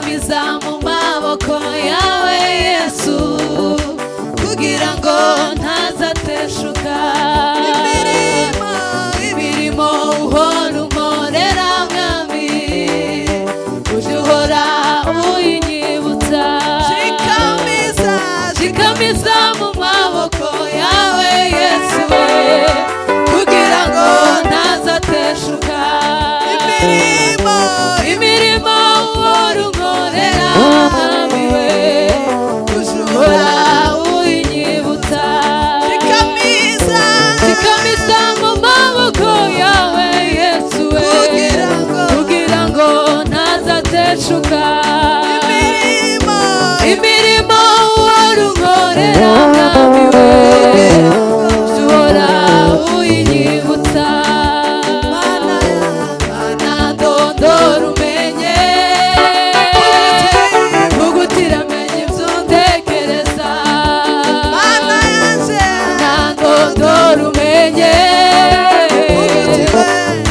shikamiza mu maboko yawe Yesu kugira ngo ntazateshuka imirimo uhora unkorera mwami uje uhora uyinyibutsa shikamiza mu maboko yawe Yesu kugira ngo ntazateshuka imirimo uhora unkorera mwami uje uhora uyinyibutsa shikamiza mu maboko yawe Yesu kugira ngo ntazateshuka imirimo uhora unkorera mwami uhora uyinyibutsa mana ndondora umenye ugutira menye ibyo ntekereza mana ndondora umenye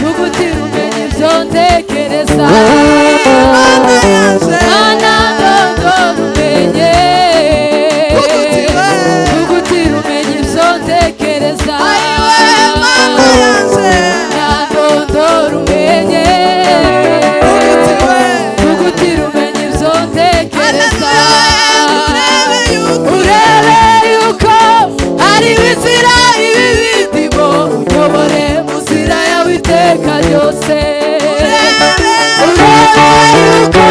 ugutira umenye ibyo ntekereza mana ndondora umenye ugutira umenye ibyo ntekereza ndondora umenye ugutira umenye ibyo ntekereza urebe yuko ari inzira ibi bindimo unyobore mu nzira yawe iteka ryose urebe yuko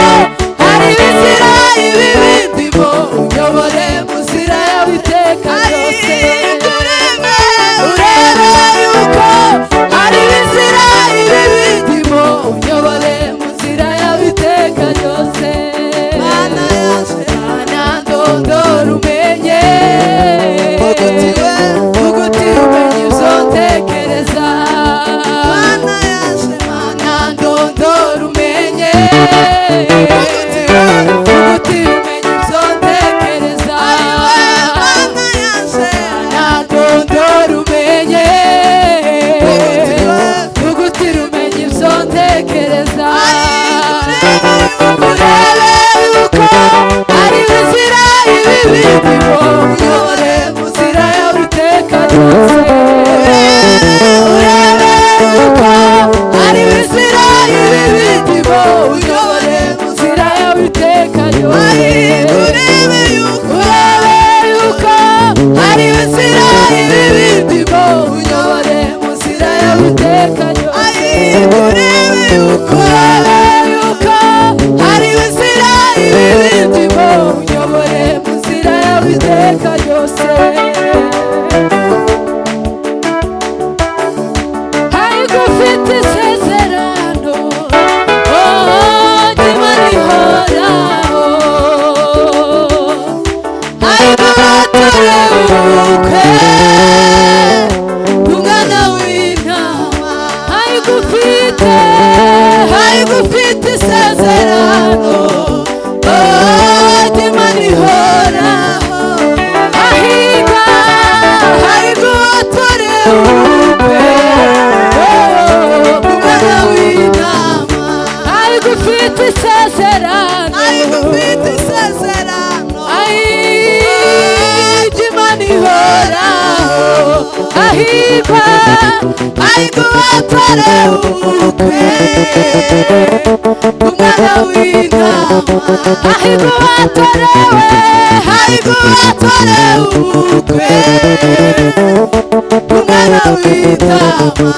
ari inzira ibi bindimo unyobore mu nzira yawe iteka ryose urebe yuko ari inzira ibi bindimo unyobore mu nzira yawe iteka ryose mana ndondora umenye ugutira umenye ibyo ntekereza mana ndondora umenye ugutira umenye ibyo ntekereza mana ndondora umenye ugutira umenye ibyo ntekereza urebe yuko ari inzira ibi bindimo unyobore mu nzira yawe iteka ryose urebe yuko ari inzira ibi bindimo unyobore mu nzira yawe iteka ryose urebe yuko ari inzira ibi bindimo unyobore mu nzira yawe iteka ryose urebe yuko ari inzira ibi bindimo unyobore mu nzira yawe iteka ryose ufite isezerano ry'Imana rihoraho watorewe umwana w'intama ufite isezerano ry'Imana rihoraho watorewe ufite isezerano ry'Imana ihoraho ahirwa watorewe umwana w'intama ahirwa watorewe umwana w'intama